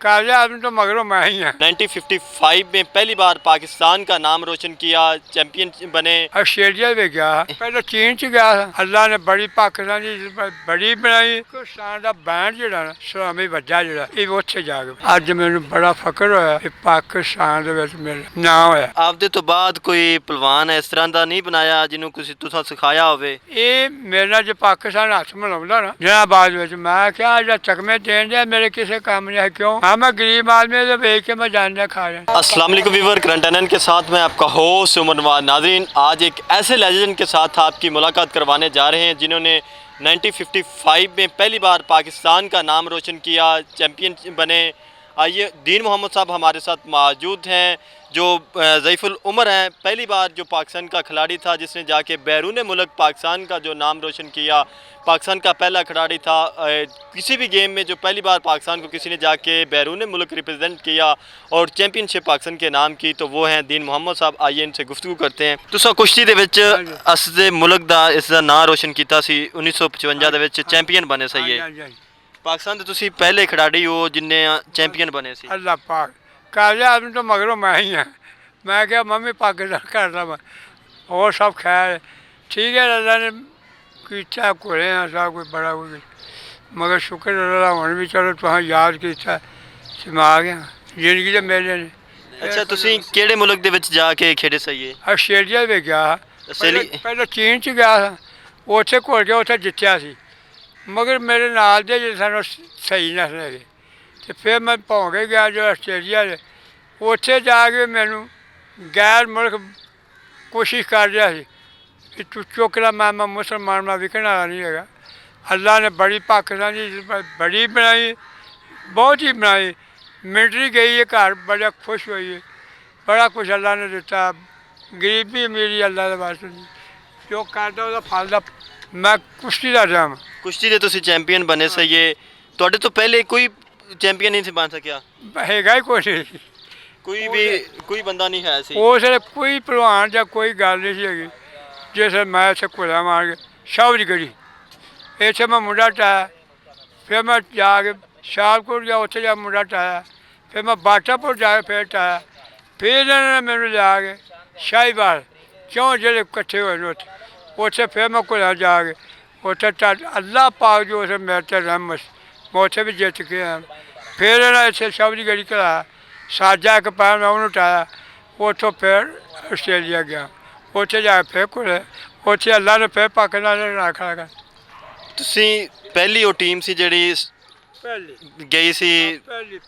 काले आदमी तो मगरों मैं ही है। 1955 में पहली बार पाकिस्तान का नाम रोशन किया, चैंपियन बने। ऑस्ट्रेलिया में गया, पहले चीन च गया। अल्लाह ने बड़ी पाकिस्तान की बड़ी बनाई। पाकिस्तान का बैंड जो सलामी वजा जो ये उत्थे जाके अज मैनू बड़ा फकर होया कि पाकिस्तान दे विच मेरा नाम होया। आपदे तो बाद कोई पहलवान इस तरह का नहीं बनाया जिन्हों तुसां सिखाया होवे? ये मेरे नाल जो पाकिस्तान हथ मिलाउंदा ना जनाबाद विच मैं क्या जेह्ड़ा चकमे देन दिया मेरे किसी काम नहीं है। क्यों? हाँ मैं गरीब आदमी तो वेच के मैं जान खा रहा। अस्सलाम वालेकुम व्यूअर, करंट एनएन के साथ मैं आपका होस्ट उमर नवाज। नाज़रीन, आज एक ऐसे लेजेंड के साथ आपकी मुलाकात करवाने जा रहे हैं जिन्होंने 1955 में पहली बार पाकिस्तान का नाम रोशन किया, चैंपियन बने। आइए, दीन मोहम्मद साहब हमारे साथ मौजूद हैं जो ज़ईफ़ुल उमर हैं। पहली बार जो पाकिस्तान का खिलाड़ी था जिसने जाके बैरून मुल्क पाकिस्तान का जो नाम रोशन किया, पाकिस्तान का पहला खिलाड़ी था किसी भी गेम में जो पहली बार पाकिस्तान को किसी ने जाके बैरून मुल्क रिप्रेजेंट किया और चैंपियनशिप पाकिस्तान के नाम की, तो वो हैं दीन मोहम्मद साहब। आइए इनसे गुफ्तगू करते हैं। तुसा कुश्ती दे विच असदे मुल्क दा इसदा नाम रोशन किया सी 1955 दे विच चैंपियन बने सही है। पाकिस्तान दे तुसी पहले खिलाड़ी हो जिन्ने चैंपियन बने सी। अल्लाह पाक, काले आदमी तो मगरों मैं ही है। मैं क्या मम्मी पाकिस्तान करता मैं और सब खैर ठीक है। अल्लाह ने किया कोले हैं सब कुछ बड़ा कुछ, मगर शुक्र अल्लाह हुण भी चलो तुहां याद किया समा गया जिंदगी दे मेले ने। अच्छा, तुसी केड़े मुल्क दे विच जाके खेडे सही है? ऑस्ट्रेलिया में गया, पहले चीन च गया था, उत्थे घुल गया, उत्थे जित्तिया सी। मगर मेरे नाल दे जे सानू सही ना लगे तो फिर मैं भौंके गया जो ऑस्ट्रेलिया दे, उत्थे जाके मैनू गैर मुल्क कोशिश कर रहा सी कि तू चुक ला, मैं मुसलमान मैं विकण वाला नहीं है। अल्लाह ने बड़ी पाकिस्तान की बड़ी बनाई, बहुत ही बनाई। मिलिट्री गई है घर, बड़ा खुश हुई है, बड़ा कुछ अल्लाह ने दिता। गरीबी अमीरी अल्लाह के वास्ते जो करता उसका फल दा। मैं कुश्ती का जाम कुश्ती दे तुसी चैंपियन बने सही है। तुहाडे तो पहले कोई चैंपियन नहीं बन सकिया? हैगा ही कुछ नहीं, कोई बंदा नहीं है सी। उस कोई भलवान या कोई गल नहीं सी हैगी। जिस मैं इत्थे घुला मार के शाह दी गढ़ी इत्थे मैं मुंडा टाया, फिर मैं जाके शाहपुर गया, उत्थे जा मुंडा टाया, फिर मैं बाटापुर जाके फिर टाया, फिर इन्होंने मैनू लिया के शाहीवाल क्यों जेह्ड़े कट्ठे होए ने उत्थे फिर मैं घुला जाके उत्थे अल्लाह पाक जो उस मेरे ते रहमत मैं उत्थे भी जित के आया। फिर इन्हें इत्थे शाह दी गढ़ी घलाया, साजा एक पैर मैं उन्होंने टाया, उत्थों फिर आस्ट्रेलिया गया, उत्थे जाके फिर घुले, उत्थे अल्लाह ने फिर पाकिस्तान ने ना खड़ा कर। तुसी पहली वो टीम सी जेड़ी गई सी? पहली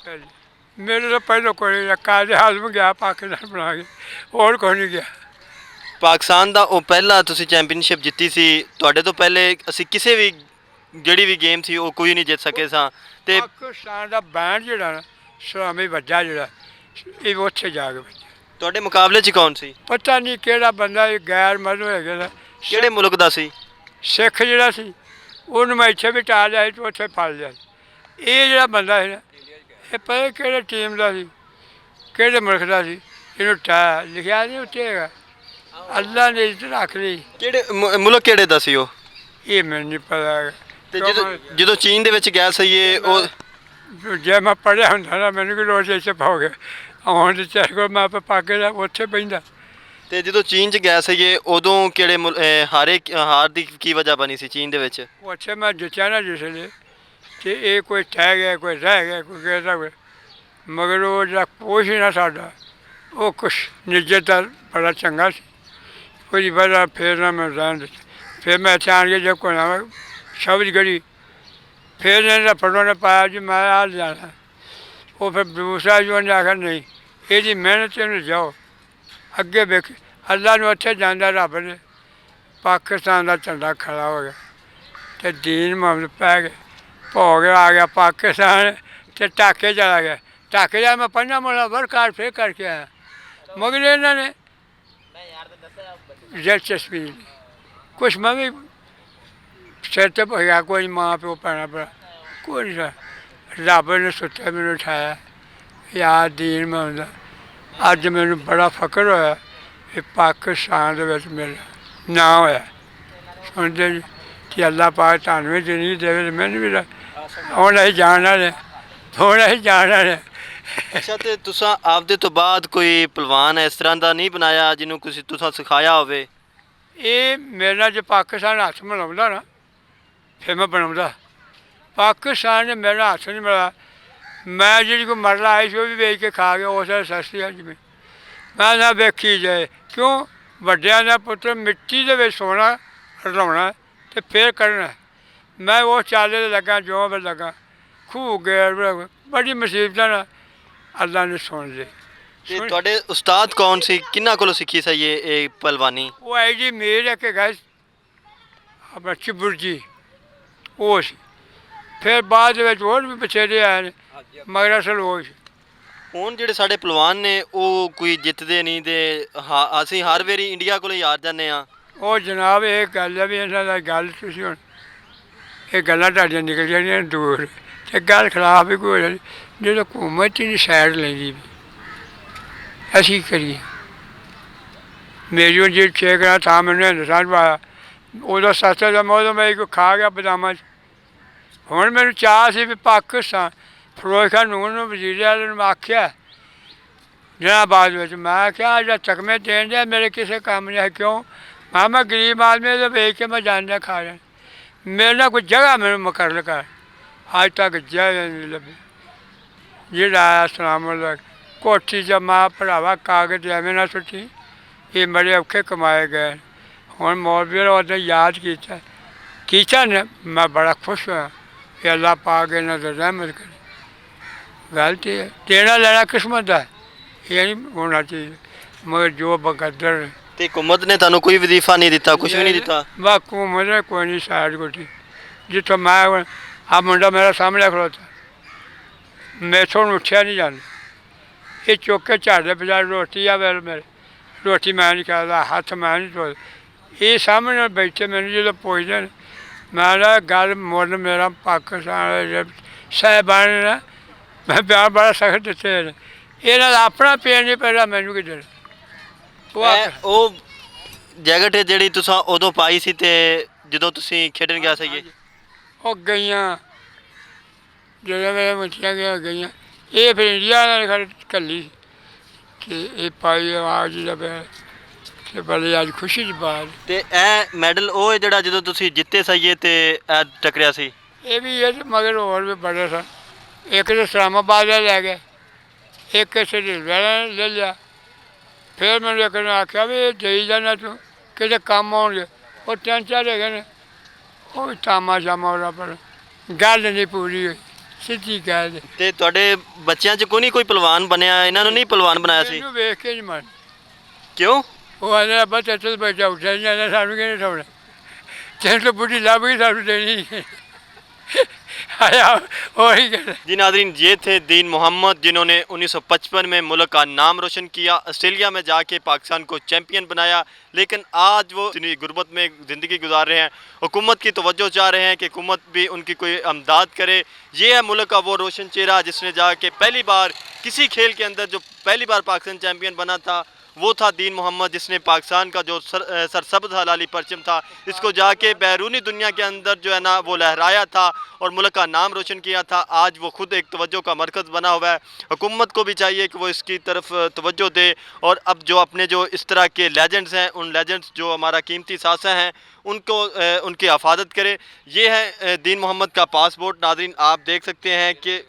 मेरे तो पहले कोई काले आदमी गया पाकिस्तान बना के, और कोई नहीं गया। पाकिस्तान दा वो पहला तुसी चैंपियनशिप जित्ती सी, तुहाडे तो पहले असी किसी भी जेड़ी भी गेम थी वो कोई नहीं जित सके सा। ते पाकिस्तान का बैंड जेड़ा ना सलामी वजा जेड़ा ये उत्थे जाके बजा। तुहाडे मुकाबले च कौन सी? पता नहीं केड़ा बंदा गैर मजहब है, केड़े मुल्क दा सी? सिख जेड़ा सी उन्होंने मैं इत्थे भी टा लिया तो उत्थे फड़ लिया। ये जेड़ा बंदा है ना ये पता केड़े टीम का सी, केड़े मुल्क का सी, इन्हों टाया लिखा नहीं उत्ते हैगा। अल्लाह ने इज्जत रख ली। केड़े मुल्क केड़े दा सी ओ? ये मैनू नहीं पता है। ते जो चीन दे विच गया सही है ओ जे मैं पढ़िया होंदा ना मैनू कि रोज इत्थे पाओ गया आउण ते चाहे कोई मैं पाकिस्तान उत्थे बहिंदा। ते जो चीन च गया सही है उदों केड़े हार दी की वजह बनी सी चीन दे विच? उत्थे मैं जित्तिया ना जिसले ते ये कोई ठह गया कोई रह गया कोई कहता कोई, मगर वो जेह्ड़ा कोच ही ना साडा वो कुछ निज्जत दा बड़ा चंगा सी। ओह्दी वजह फिर ना मैं रहन दित्ता। फिर मैं इत्थे आन के जब घुला शाह दी गढ़ी, फिर इन्हें रफड़ों ने पाया जी मैं आ जाना। वो फिर दूसरा जो उन्हें आखा नहीं यदी मेहनत इन्हें जाओ अगे वेख। अल्लाह ने उत्थे जांदा रब ने पाकिस्तान का झंडा खड़ा हो गया तो दीन मोहम्मद पै गए, भोग आ गया पाकिस्तान तो टाके चला गया। टाके जा मैं 5 मुला वर्कआउट फिर करके आया, मगर इन्होंने दिलचस्पी नहीं कुछ। मैं भी सिर ते भया कोई माँ प्यो भैन भरा कोई नहीं, रब ने सुत्ते मैनू उठाया यार दीन मोहम्मद। अज मैनू बड़ा फकर होया कि पाकिस्तान दे विच मेरा नाम होया। सुनते जी कि अल्लाह पाक तुहानू भी जिंदगी देवे, मैनू भी हूँ असीं जान वाले ਹੁਣ ਅਸੀਂ ਜਾਣਾ ਨੇ। ਅੱਛਾ, ਤੇ ਤੁਸੀਂ ਆਪਦੇ ਤੋਂ ਬਾਅਦ ਕੋਈ ਪਹਿਲਵਾਨ ਇਸ ਤਰ੍ਹਾਂ ਦਾ ਨਹੀਂ ਬਣਾਇਆ ਜਿਹਨੂੰ ਤੁਸੀਂ ਸਿਖਾਇਆ ਹੋਵੇ? ਇਹ ਮੇਰੇ ਨਾਲ ਜੇ ਪਾਕਿਸਤਾਨ ਹੱਥ ਮਿਲਾਉਂਦਾ ਨਾ ਫਿਰ ਮੈਂ ਬਣਾਉਂਦਾ। ਪਾਕਿਸਤਾਨ ਨੇ ਮੇਰਾ ਹੱਥ ਨਹੀਂ ਮਿਲਾਇਆ। ਮੈਂ ਜਿਹੜੀ ਕੋਈ ਮਰਲਾ ਆਈ ਸੀ ਉਹ ਵੀ ਵੇਚ ਕੇ ਖਾ ਗਿਆ ਉਸ ਵੇਲੇ ਸਸਤੀ ਆ ਜਿਵੇਂ। ਮੈਂ ਨਾ ਵੇਖੀ ਜਾਏ ਕਿਉਂ ਵੱਡਿਆਂ ਦਾ ਪੁੱਤਰ ਮਿੱਟੀ ਦੇ ਵਿੱਚ ਸੋਨਾ ਰਲਾਉਣਾ ਅਤੇ ਫਿਰ ਕੱਢਣਾ। ਮੈਂ ਉਹ ਚਾਲੇ 'ਤੇ ਲੱਗਾ ਜੋ ਮੈਂ ਲੱਗਾ ਖੂਹ ਗਿਆ ਬੜੀ ਮੁਸੀਬਤਾਂ ਨਾਲ ਅੱਲਾ ਨੇ ਸੁਣ ਲਏ। ਤੇ ਤੁਹਾਡੇ ਉਸਤਾਦ ਕੌਣ ਸੀ, ਕਿਹਨਾਂ ਕੋਲੋਂ ਸਿੱਖੀ ਸੀ ਇਹ ਪਹਿਲਵਾਨੀ? ਉਹ ਆਈ ਜੀ ਮੇਰ ਇੱਕ ਹੈਗਾ ਆਪਣਾ ਚਿਬੁਰ ਜੀ, ਉਹ ਸੀ। ਫਿਰ ਬਾਅਦ ਦੇ ਵਿੱਚ ਹੋਰ ਵੀ ਬਥੇਰੇ ਆਏ ਨੇ ਮਗਰ ਅਸਲ ਉਹ ਸੀ। ਹੁਣ ਜਿਹੜੇ ਸਾਡੇ ਪਹਿਲਵਾਨ ਨੇ ਉਹ ਕੋਈ ਜਿੱਤਦੇ ਨਹੀਂ ਤੇ ਅਸੀਂ ਹਰ ਵਾਰੀ ਇੰਡੀਆ ਕੋਲੋਂ ਹੀ ਹਾਰ ਜਾਂਦੇ ਹਾਂ। ਉਹ ਜਨਾਬ ਇਹ ਗੱਲ ਹੈ ਵੀ ਇਹਨਾਂ ਦਾ ਗੱਲ ਤੁਸੀਂ ਹੁਣ ਇਹ ਗੱਲਾਂ ਤੁਹਾਡੀਆਂ ਨਿਕਲ ਜਾਣੀਆਂ ਦੂਰ ਅਤੇ ਗੱਲ ਖਿਲਾਫ ਵੀ ਕੋਈ ਹੋ ਜਾਣੀ। ਜਦੋਂ ਹਕੂਮਤ ਹੀ ਨਹੀਂ ਸਾਈਡ ਲੈਂਦੀ ਵੀ ਅਸੀਂ ਕਰੀਏ। ਮੇਰੀ ਉਹ ਜੀ ਛੇਕਣਾ ਥਾਂ ਮੈਨੂੰ ਹਿੰਦੁਸਤਾਨ ਪਾਇਆ ਉਦੋਂ ਸਸਤਾ ਦਾ ਮੌਸਮ ਮੈਂ ਕੋਈ ਖਾ ਗਿਆ ਬਦਾਮਾਂ 'ਚ। ਹੁਣ ਮੈਨੂੰ ਚਾਅ ਸੀ ਵੀ ਪਾਕਿਸਤਾਨ ਫਿਰੋਜ਼ ਖਾਨ ਨੂਰ ਨੂੰ ਵਜ਼ੀਰ ਆਜ਼ਮ ਨੂੰ ਆਖਿਆ ਜਨਾਬਾਦ ਵਿੱਚ, ਮੈਂ ਆਖਿਆ ਜਿਹੜਾ ਚਕਮੇ ਦੇਣ ਦਿਆ ਮੇਰੇ ਕਿਸੇ ਕੰਮ ਨਹੀਂ ਹੈ। ਕਿਉਂ? ਮੈਂ ਗਰੀਬ ਆਦਮੀ ਇਹਦੇ ਵੇਚ ਕੇ ਮੈਂ ਜਾਣਦਾ ਖਾ ਜਾਣਾ। ਮੇਰੇ ਨਾਲ ਕੋਈ ਜਗ੍ਹਾ ਮੈਨੂੰ ਮੁਕਰਰ ਕਰ ਅੱਜ ਤੱਕ ਜਗ੍ਹਾ ਨਹੀਂ ਲੱਭੀ। ਜਿਹੜਾ ਆਇਆ ਸਲਾਮ ਕੋਠੀ 'ਚ ਮਾਂ ਭਰਾਵਾ ਕਾਗਜ਼ ਐਵੇਂ ਨਾ ਸੁੱਟੀ, ਇਹ ਬੜੇ ਔਖੇ ਕਮਾਏ ਗਏ। ਹੁਣ ਮੌਲਵੀ ਨੇ ਉਹਨੇ ਯਾਦ ਕੀਤਾ ਨੇ ਮੈਂ ਬੜਾ ਖੁਸ਼ ਹੋਇਆ ਕਿ ਅੱਲਾ ਪਾਕ ਇਹਨਾਂ ਦਾ ਰਹਿਮਤ ਕਰੇ। ਗੱਲ ਤੇ ਹੈ ਦੇਣਾ ਲੈਣਾ ਕਿਸਮਤ ਦਾ ਇਹ ਨਹੀਂ ਹੋਣਾ ਚਾਹੀਦਾ ਮਗਰ ਜੋ ਬਕਦਰ। ਤੇ ਹਕੂਮਤ ਨੇ ਤੁਹਾਨੂੰ ਕੋਈ ਵਜ਼ੀਫਾ ਨਹੀਂ ਦਿੱਤਾ, ਕੁਝ ਵੀ ਨਹੀਂ ਦਿੱਤਾ? ਬਸ ਹਕੂਮਤ ਨੇ ਕੋਈ ਨਹੀਂ ਸਾਈਡ ਕੋਠੀ ਜਿੱਥੋਂ ਮੈਂ ਆ ਮੁੰਡਾ ਮੇਰਾ ਸਾਹਮਣੇ ਖਲੋਤਾ ਮੈਥੋਂ ਹੁਣ ਉੱਠਿਆ ਨਹੀਂ ਜਾਂਦਾ। ਇਹ ਚੁੱਕ ਕੇ ਝਾੜੇ ਬਜ਼ਾਰ ਰੋਟੀ ਆ ਮੇਰੇ ਰੋਟੀ ਮੈਂ ਨਹੀਂ ਕਰਦਾ, ਹੱਥ ਮੈਂ ਨਹੀਂ ਧੋਦਾ। ਇਹ ਸਾਹਮਣੇ ਬੈਠੇ ਮੈਨੂੰ ਜਦੋਂ ਪੁੱਛਦੇ ਨੇ ਮੈਂ ਕਿਹਾ ਗੱਲ ਮੁੱਲ ਮੇਰਾ ਪਾਕਿਸਤਾਨ ਸਾਹਿਬਾਨ ਨੇ ਨਾ ਮੈਂ ਬਿਆਨ ਬੜਾ ਸਖਤ ਦਿੱਤੇ ਨੇ। ਇਹਨਾਂ ਦਾ ਆਪਣਾ ਪੇੜ ਨਹੀਂ ਪੈਦਾ ਮੈਨੂੰ ਕੀ ਦੇਣਾ। ਉਹ ਜੈਕਟ ਜਿਹੜੀ ਤੁਸੀਂ ਉਦੋਂ ਪਾਈ ਸੀ ਤੇ ਜਦੋਂ ਤੁਸੀਂ ਖੇਡਣ ਗਿਆ ਸੀ ਉਹ ਗਈਆਂ ਜਦੋਂ ਮੇਰੇ ਮੁੱਛੀਆਂ ਗਈਆਂ ਇਹ ਫਿਰ ਇੰਡੀਆ ਨਾਲ ਘੱਲੀ ਅਤੇ ਇਹ ਪਾਈ ਆਵਾਜ਼ ਦਾ ਪਿਆ ਅਤੇ ਬੜੀ ਅੱਜ ਖੁਸ਼ੀ ਦੀ ਬਾਤ। ਤੇ ਇਹ ਮੈਡਲ ਉਹ ਹੈ ਜਿਹੜਾ ਜਦੋਂ ਤੁਸੀਂ ਜਿੱਤੇ ਸਹੀਏ ਤੇ ਇਹ ਟੱਕਰਿਆ ਸੀ? ਇਹ ਵੀ ਇਹ ਮਗਰ ਹੋਰ ਵੀ ਬੜੇ ਸਨ। ਇੱਕ ਤਾਂ ਇਸਲਾਮਾਬਾਦ ਦਾ ਲੈ ਗਏ, ਇੱਕ ਰੇਲਵੇ ਵਾਲਿਆਂ ਨੇ ਲੈ ਲਿਆ। ਫਿਰ ਮੈਨੂੰ ਇੱਕ ਨੇ ਆਖਿਆ ਵੀ ਇਹ ਦੇਈ ਜਾਣਾ ਤੂੰ ਕਿਤੇ ਕੰਮ ਆਉਣਗੇ। ਉਹ ਤਿੰਨ ਚਾਰ ਹੈਗੇ ਨੇ ਉਹ ਵੀ ਤਾਮਾ ਸ਼ਾਮਾ ਉਹਦਾ ਪਰ ਗੱਲ ਨਹੀਂ ਪੂਰੀ ਹੋਈ ਸਿੱਧੀ ਗੱਲ। ਤੇ ਤੁਹਾਡੇ ਬੱਚਿਆਂ 'ਚ ਕੋਈ ਨਹੀਂ ਕੋਈ ਪਹਿਲਵਾਨ ਬਣਿਆ? ਇਹਨਾਂ ਨੂੰ ਨਹੀਂ ਪਹਿਲਵਾਨ ਬਣਾਇਆ ਸੀ? ਇਹਨੂੰ ਵੇਖ ਕੇ ਨਹੀਂ ਮਨ। ਕਿਉਂ? ਉਹ ਆਂਦਾ ਬੱਚਾ ਚੱਲ ਬੱਚਾ ਉੱਠਿਆ ਨਹੀਂ ਜਾਂਦਾ ਸਾਨੂੰ ਕਿਹਨੇ ਸੌਣਾ ਤੈਨੂੰ ਤਾਂ ਬੁੱਢੀ ਲੱਭ ਗਈ ਸਾਨੂੰ ਦੇਣੀ आया वही कर। जी नाज़रीन, ये थे दीन मोहम्मद जिन्होंने 1955 में मुल्क का नाम रोशन किया, ऑस्ट्रेलिया में जाके पाकिस्तान को चैम्पियन बनाया। लेकिन आज वो इतनी गुर्बत में ज़िंदगी गुजार रहे हैं। हुकूमत की तवज्जो चाह रहे हैं कि हुकूमत भी उनकी कोई अमदाद करे। ये है मुल्क का वो रोशन चेहरा जिसने जाके पहली बार किसी खेल के अंदर जो पहली बार पाकिस्तान चैम्पियन बना था वो था दीन मोहम्मद, जिसने पाकिस्तान का जो सरसब्ज़ हलाली परचम था इसको जाके बैरूनी दुनिया के अंदर जो है ना वो लहराया था और मुल्क का नाम रोशन किया था। आज वो ख़ुद एक तवज्जो का मरकज़ बना हुआ है। हुकूमत को भी चाहिए कि वो इसकी तरफ तवज्जो दे और अब जो अपने जो इस तरह के लेजेंड्स हैं, उन लेजेंड्स जो हमारा कीमती सासा हैं उनको उनकी हिफाजत करे। ये है दीन मोहम्मद का पासपोर्ट। नाज़रीन, आप देख सकते हैं कि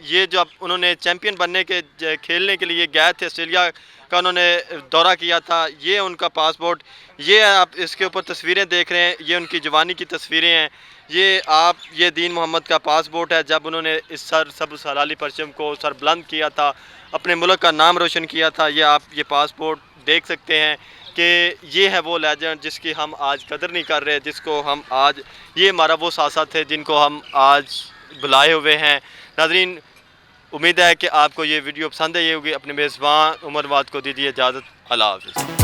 ये जो उन्होंने चैम्पियन बनने के खेलने के लिए गए थे, ऑस्ट्रेलिया का उन्होंने दौरा किया था। ये उनका पासपोर्ट, ये आप इसके ऊपर तस्वीरें देख रहे हैं, ये उनकी जवानी की तस्वीरें हैं। ये दीन मोहम्मद का पासपोर्ट है जब उन्होंने इस सरसब्ज़ हलाली परचम को सर बुलंद किया था, अपने मुल्क का नाम रोशन किया था। ये आप ये पासपोर्ट देख सकते हैं कि ये है वो लेजेंड जिसकी हम आज कदर नहीं कर रहे, जिसको हम आज, ये हमारा वो सासा थे जिनको हम आज बुलाए हुए हैं। नाज़रीन, उम्मीद है कि आपको ये वीडियो पसंद आई होगी। अपने मेज़बान उमर वाद को दीजिए इजाज़त। अल्लाह हाफ़िज़।